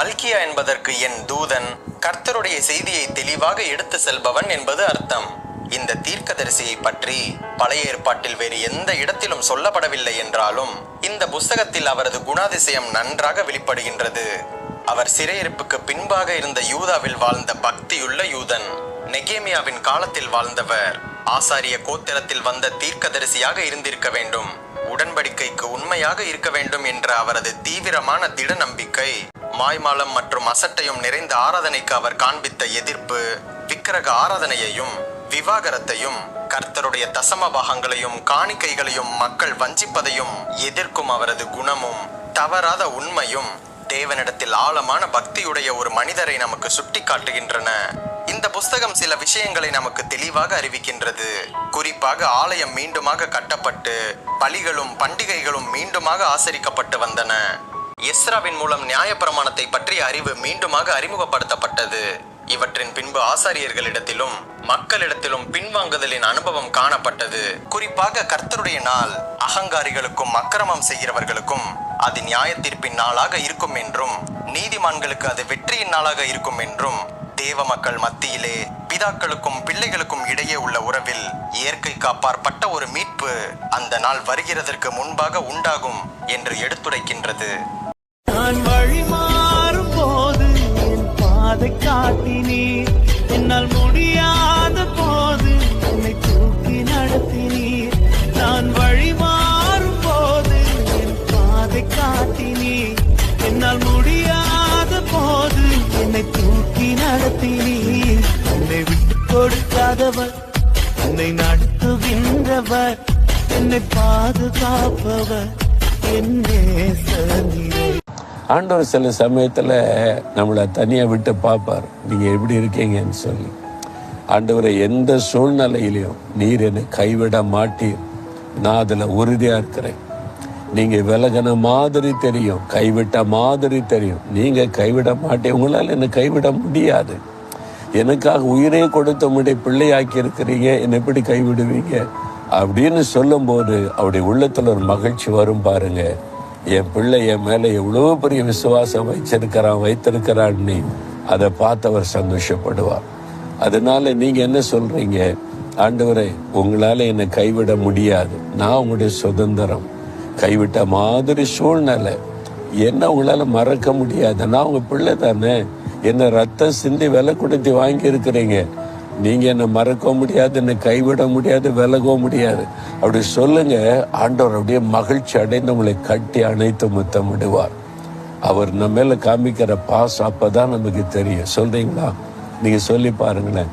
மல்கியா என்பதற்கு என் தூதன், கர்த்தருடைய செய்தியை தெளிவாக எடுத்து செல்பவன் என்பது அர்த்தம். இந்த தீர்க்கதரிசியை பற்றி பழைய ஏற்பாட்டில் வேறு எந்த இடத்திலும் சொல்லப்படவில்லை என்றாலும் இந்த புஸ்தகத்தில் அவரது குணாதிசயம் நன்றாக வெளிப்படுகின்றது. அவர் சிறையிருப்புக்கு பின்பாக இருந்த யூதாவில் வாழ்ந்த பக்தியுள்ள யூதன். நெகேமியாவின் காலத்தில் வாழ்ந்தவர். ஆசாரிய கோத்திரத்தில் வந்த தீர்க்கதரிசியாக இருந்திருக்க வேண்டும். உடன்படிக்கைக்கு உண்மையாக இருக்க வேண்டும் என்ற அவரது தீவிரமான திட நம்பிக்கை, மாய்மாலம் மற்றும் அசட்டையும் நிறைந்த ஆராதனைக்கு அவர் காண்பித்த எதிர்ப்பு, விக்கிரக ஆராதனையையும் விவாகரத்தையும் கர்த்தருடைய தசம பாகங்களையும் காணிக்கைகளையும் மக்கள் வஞ்சிப்பதையும் எதிர்க்கும் அவரது குணமும் தவறாத உண்மையும் தேவனிடத்தில் ஆழமான பக்தியுடைய ஒரு மனிதரை நமக்கு சுட்டி காட்டுகின்றன. இந்த புஸ்தகம் சில விஷயங்களை நமக்கு தெளிவாக அறிவிக்கின்றது. குறிப்பாக ஆலயம் மீண்டுமாக கட்டப்பட்டு பலிகளும் பண்டிகைகளும் மீண்டுமாக ஆசரிக்கப்பட்டு வந்தன. எஸ்ராவின் மூலம் நியாயப்பிரமாணத்தை பற்றிய அறிவு மீண்டுமாக அறிமுகப்படுத்தப்பட்டது. இவற்றின் பின்பு ஆசாரியர்களிடத்திலும் மக்களிடத்திலும் பின்வாங்குதலின் அனுபவம் காணப்பட்டது. குறிப்பாக கர்த்தருடைய நாள் அகங்காரிகளுக்கும் அக்கிரமம் செய்கிறவர்களுக்கும் அது நியாய தீர்ப்பின் நாளாக இருக்கும் என்றும், நீதிமான்களுக்கு அது வெற்றியின் நாளாக இருக்கும் என்றும், தேவ மக்கள் மத்தியிலே பிதாக்களுக்கும் பிள்ளைகளுக்கும் இடையே உள்ள உறவில் இயற்கைக்கு அப்பாற்பட்ட ஒரு மீட்பு அந்த நாள் வருகிறதற்கு முன்பாக உண்டாகும் என்று எடுத்துரைக்கின்றது. நான் வழி மாறும் போது என் பாதை காட்டினீர், என்னால் முடியாத போது என்னை தூக்கி நடத்தினீர். நான் வழி மாறும் போது என் பாதை காட்டினீர், என்னால் முடியாத போது என்னை தூக்கி நடத்தினீர். என்னை விட்டு கொடுக்காதவர், என்னை நடத்துகின்றவர், என்னை பாதுகாப்பவர், என்னே சனிரே. ஆண்டவர் சில சமயத்தில் நம்மளை தனியாக விட்டு பார்ப்பார், நீங்கள் எப்படி இருக்கீங்கன்னு சொல்லி. ஆண்டவரை எந்த சூழ்நிலையிலையும் நீர் என்னை கைவிட மாட்டீர், நான் அதில் உறுதியாக இருக்கிறேன். நீங்கள் விலகின மாதிரி தெரியும், கைவிட்ட மாதிரி தெரியும், நீங்கள் கைவிட மாட்டீங்க, உங்களால் என்னை கைவிட முடியாது. எனக்காக உயிரே கொடுத்த முடிய பிள்ளையாக்கி இருக்கிறீங்க, என்னை எப்படி கைவிடுவீங்க அப்படின்னு சொல்லும்போது அவருடைய உள்ளத்தில் ஒரு மகிழ்ச்சி வரும் பாருங்க. என் பிள்ளை என் மேலே எவ்வளோ பெரிய விசுவாசம் வைத்திருக்கிறான்னு அதை பார்த்து அவர் சந்தோஷப்படுவார். அதனால நீங்கள் என்ன சொல்கிறீங்க? ஆண்டவரே, உங்களால் என்னை கைவிட முடியாது, நான் உங்களுடைய சுதந்திரம். கைவிட்ட மாதிரி சூழ்நிலை என்ன உங்களால் மறக்க முடியாது, நான் உங்கள் பிள்ளை தானே, என்னை ரத்தம் சிந்தி விலை கொடுத்து வாங்கி இருக்கிறீங்க, நீங்க என்ன மறக்க முடியாது, என்னை கைவிட முடியாது, விலகவும் முடியாது அப்படி சொல்லுங்க. ஆண்டவர் அப்படியே மகிழ்ச்சி அடைந்து உங்களை கட்டி அணைத்து முத்தமிடுவார். அவர் நம்ம மேல காமிக்கிற பாசம் அப்பதான் நமக்கு தெரியும். சொல்றீங்களா? நீங்க சொல்லி பாருங்களேன்.